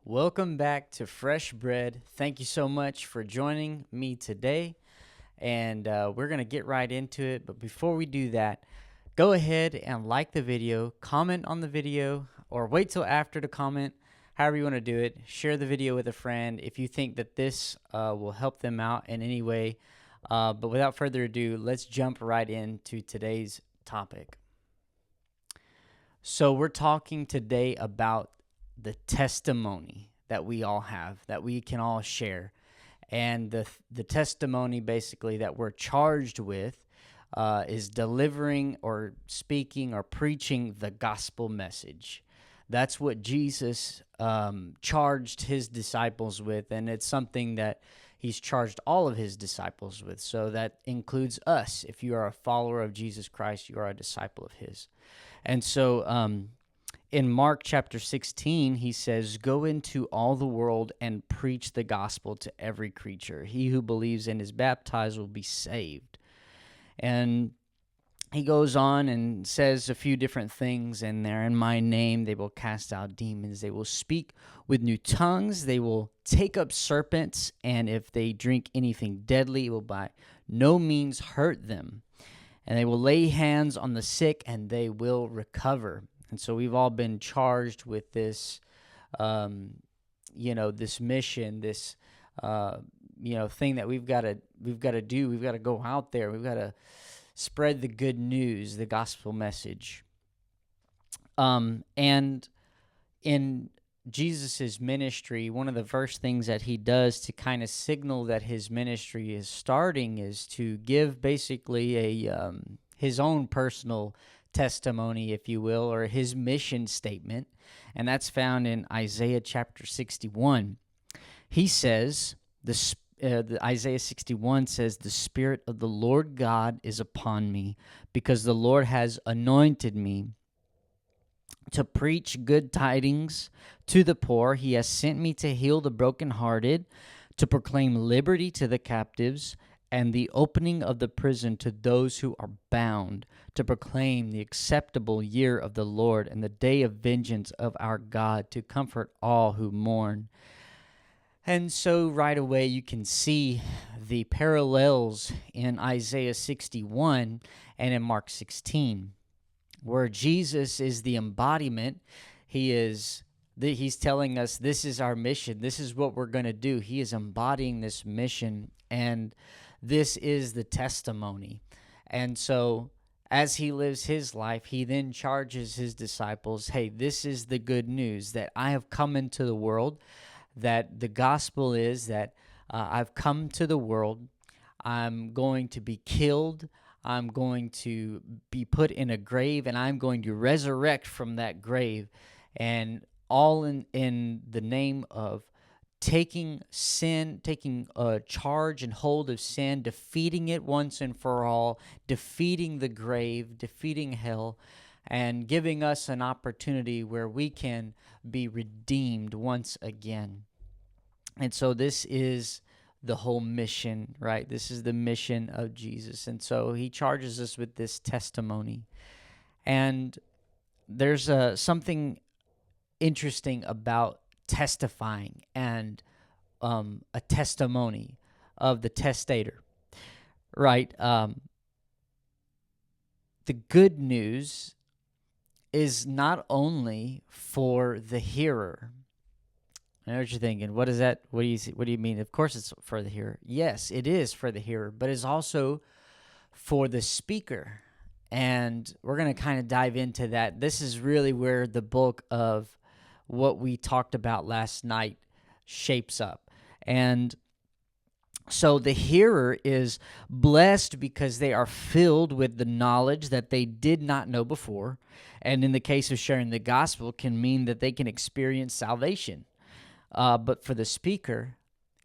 Welcome back to Fresh Bread. Thank you so much for joining me today. And we're going to get right into it. But before we do that, go ahead and like the video, comment on the video, or wait till after to comment, however you want to do it. Share the video with a friend if you think that this will help them out in any way. But without further ado, let's jump right into today's topic. So we're talking today about the testimony that we all have, that we can all share. And the testimony basically that we're charged with is delivering or speaking or preaching the gospel message. That's what Jesus charged his disciples with, and it's something that he's charged all of his disciples with. So that includes us. If you are a follower of Jesus Christ, you are a disciple of his. And so in Mark chapter 16, he says, "Go into all the world and preach the gospel to every creature. He who believes and is baptized will be saved." And he goes on and says a few different things in there. "In my name, they will cast out demons. They will speak with new tongues. They will take up serpents. And if they drink anything deadly, it will by no means hurt them. And they will lay hands on the sick and they will recover." And so we've all been charged with this, this mission, this, thing that we've got to do. We've got to go out there. We've got to spread the good news, the gospel message. And in Jesus's ministry, one of the first things that he does to kind of signal that his ministry is starting is to give basically his own personal testimony, if you will, or his mission statement, and that's found in Isaiah chapter 61. He says, Isaiah 61 says, "The Spirit of the Lord God is upon me, because the Lord has anointed me to preach good tidings to the poor. He has sent me to heal the brokenhearted, to proclaim liberty to the captives, and the opening of the prison to those who are bound, to proclaim the acceptable year of the Lord and the day of vengeance of our God, to comfort all who mourn." And so right away you can see the parallels in Isaiah 61 and in Mark 16, where Jesus is the embodiment. He's telling us this is our mission. This is what we're going to do. He is embodying this mission, and this is the testimony. And so as he lives his life, he then charges his disciples, hey, this is the good news, that I have come into the world, that the gospel is that I've come to the world, I'm going to be killed, I'm going to be put in a grave, and I'm going to resurrect from that grave, and all in the name of taking sin, taking charge and hold of sin, defeating it once and for all, defeating the grave, defeating hell, and giving us an opportunity where we can be redeemed once again. And so this is the whole mission, right? This is the mission of Jesus. And so he charges us with this testimony. And there's something interesting about testifying and a testimony of the testator, right? The good news is not only for the hearer. I know what you're thinking. What is that? What do you mean? Of course it's for the hearer. Yes, it is for the hearer, but it's also for the speaker. And we're going to kind of dive into that. This is really where the bulk of what we talked about last night shapes up. And so the hearer is blessed because they are filled with the knowledge that they did not know before. And in the case of sharing the gospel, can mean that they can experience salvation. But for the speaker,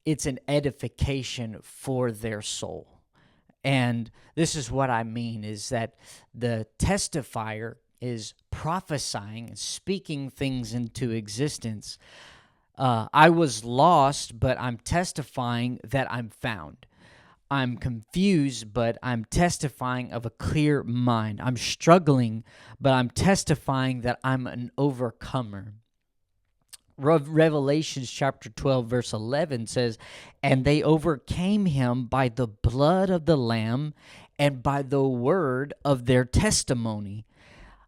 it's an edification for their soul. And this is what I mean, is that the testifier is prophesying and speaking things into existence. I was lost, but I'm testifying that I'm found. I'm confused, but I'm testifying of a clear mind. I'm struggling, but I'm testifying that I'm an overcomer. Revelations chapter 12, verse 11 says, "And they overcame him by the blood of the Lamb and by the word of their testimony."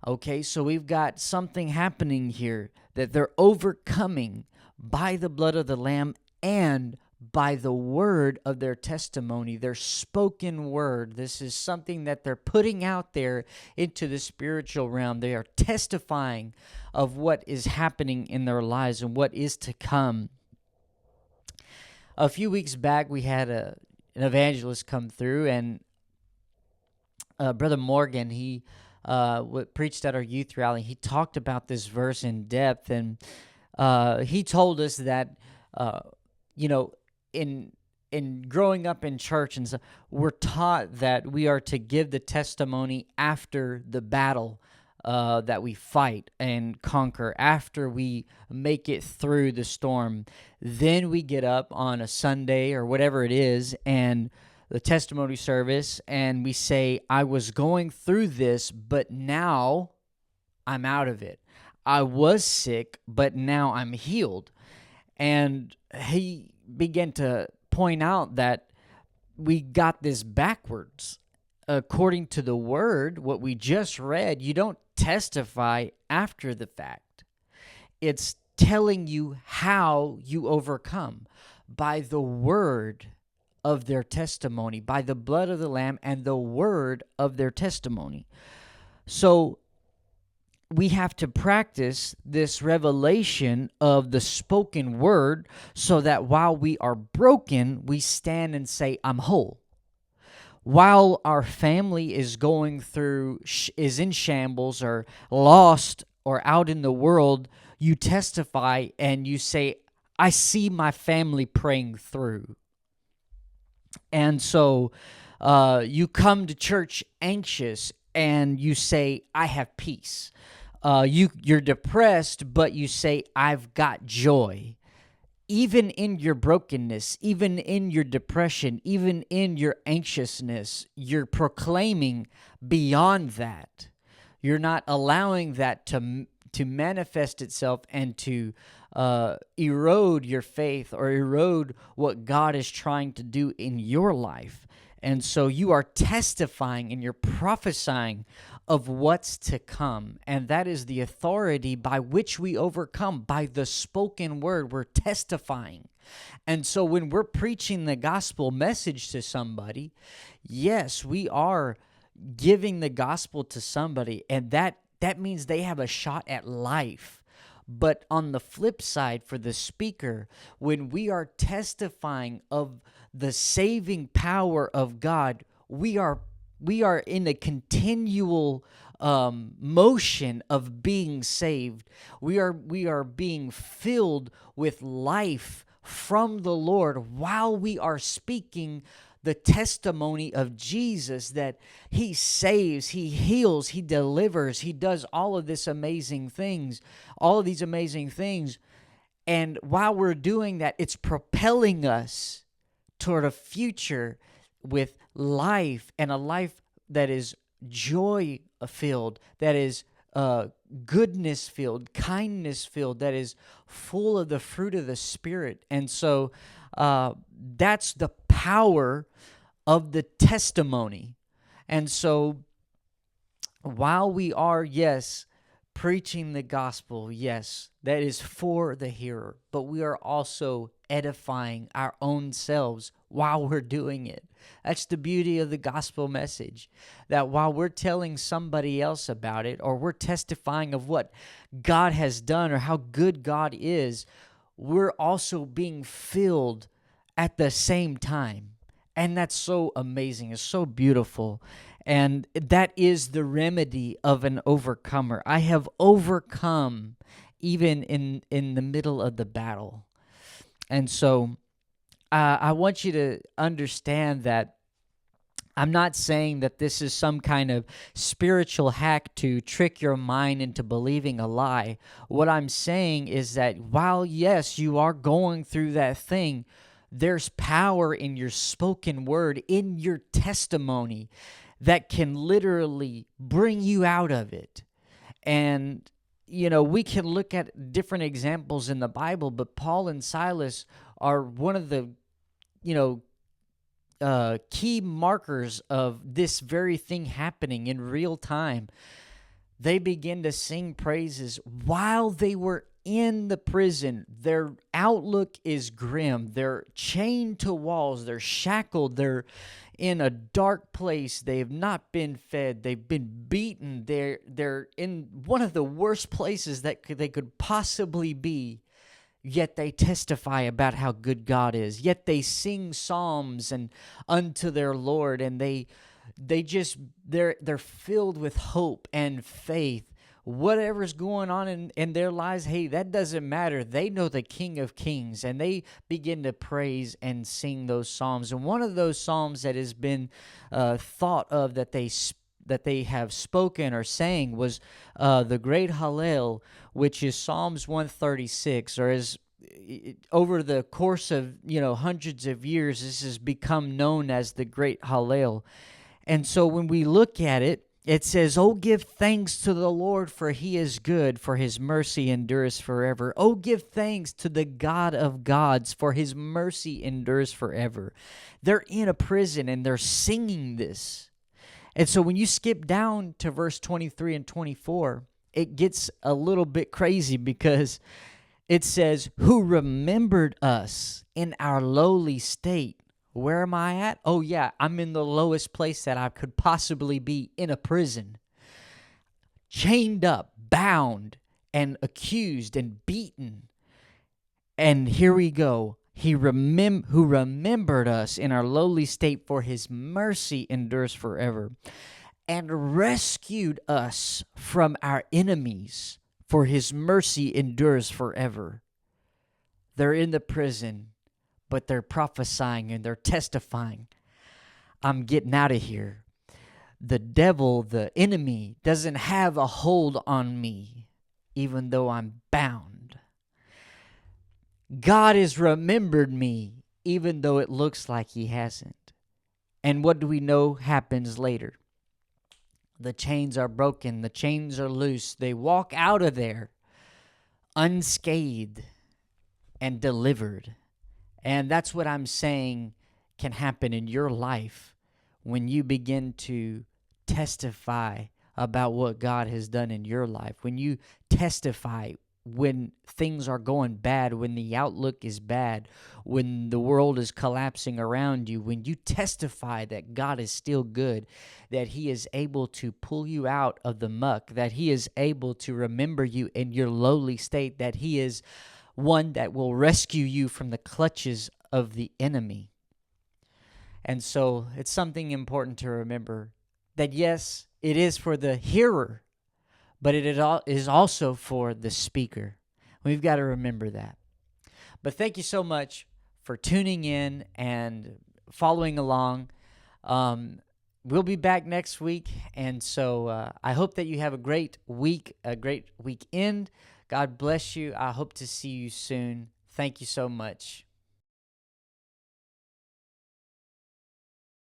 Okay, so we've got something happening here that they're overcoming by the blood of the Lamb and by the word of their testimony, their spoken word. This is something that they're putting out there into the spiritual realm. They are testifying of what is happening in their lives and what is to come. A few weeks back, we had an evangelist come through, and Brother Morgan, he preached at our youth rally. He talked about this verse in depth, and he told us that, in growing up in church, and so we're taught that we are to give the testimony after the battle that we fight and conquer, after we make it through the storm. Then we get up on a Sunday or whatever it is, and the testimony service, and we say, "I was going through this, but now I'm out of it. I was sick, but now I'm healed." And he began to point out that we got this backwards. According to the word, what we just read, you don't testify after the fact. It's telling you how you overcome by the word of their testimony, by the blood of the Lamb and the word of their testimony. So we have to practice this revelation of the spoken word so that while we are broken, we stand and say, "I'm whole." While our family is going through, is in shambles or lost or out in the world, you testify and you say, "I see my family praying through." And so you come to church anxious and you say, "I have peace." You're depressed, but you say, "I've got joy." Even in your brokenness, even in your depression, even in your anxiousness, you're proclaiming beyond that. You're not allowing that to manifest itself and to erode your faith or erode what God is trying to do in your life. And so you are testifying and you're prophesying of what's to come. And that is the authority by which we overcome, by the spoken word. We're testifying. And so when we're preaching the gospel message to somebody, yes, we are giving the gospel to somebody, and that means they have a shot at life. But on the flip side, for the speaker, when we are testifying of the saving power of God, we are in a continual motion of being saved. We are being filled with life from the Lord while we are speaking the testimony of Jesus, that he saves, he heals, he delivers, he does all of these amazing things. And while we're doing that, it's propelling us toward a future with life, and a life that is joy-filled, that is goodness-filled, kindness-filled, that is full of the fruit of the Spirit. And so that's the power of the testimony. And so while we are, yes, preaching the gospel, yes, that is for the hearer, but we are also edifying our own selves while we're doing it. That's the beauty of the gospel message, that while we're telling somebody else about it, or we're testifying of what God has done or how good God is, we're also being filled at the same time. And that's so amazing. It's so beautiful. And that is the remedy of an overcomer. I have overcome even in the middle of the battle. And so I want you to understand that I'm not saying that this is some kind of spiritual hack to trick your mind into believing a lie. What I'm saying is that while, yes, you are going through that thing, there's power in your spoken word, in your testimony, that can literally bring you out of it. And we can look at different examples in the Bible, but Paul and Silas are one of the, you know, key markers of this very thing happening in real time. They begin to sing praises while they were in the prison. Their outlook is grim. They're chained to walls. They're shackled. They're in a dark place. They have not been fed. They've been beaten. They're in one of the worst places that they could possibly be. Yet they testify about how good God is. Yet they sing psalms and unto their Lord, and they're filled with hope and faith. Whatever's going on in their lives, hey, that doesn't matter. They know the King of Kings, and they begin to praise and sing those psalms. And one of those psalms that has been thought of that they have spoken or sang was the Great Hallel, which is Psalms 136, or as over the course of hundreds of years, this has become known as the Great Hallel. And so when we look at it, it says, "Oh, give thanks to the Lord, for he is good, for his mercy endures forever. Oh, give thanks to the God of gods, for his mercy endures forever." They're in a prison and they're singing this. And so when you skip down to verse 23 and 24, it gets a little bit crazy, because it says, "Who remembered us in our lowly state." Where am I at? Oh, yeah, I'm in the lowest place that I could possibly be, in a prison. Chained up, bound, and accused and beaten. And here we go. Who remembered us in our lowly state, for his mercy endures forever, and rescued us from our enemies, for his mercy endures forever. They're in the prison, but they're prophesying and they're testifying. I'm getting out of here. The devil, the enemy, doesn't have a hold on me, even though I'm bound. God has remembered me, even though it looks like he hasn't. And what do we know happens later? The chains are broken. The chains are loose. They walk out of there unscathed and delivered. And that's what I'm saying can happen in your life when you begin to testify about what God has done in your life. When you testify when things are going bad, when the outlook is bad, when the world is collapsing around you, when you testify that God is still good, that he is able to pull you out of the muck, that he is able to remember you in your lowly state, that he is one that will rescue you from the clutches of the enemy. And so it's something important to remember, that yes, it is for the hearer, but it is also for the speaker. We've got to remember that. But thank you so much for tuning in and following along. We'll be back next week, and so I hope that you have a great week, a great weekend. God bless you. I hope to see you soon. Thank you so much.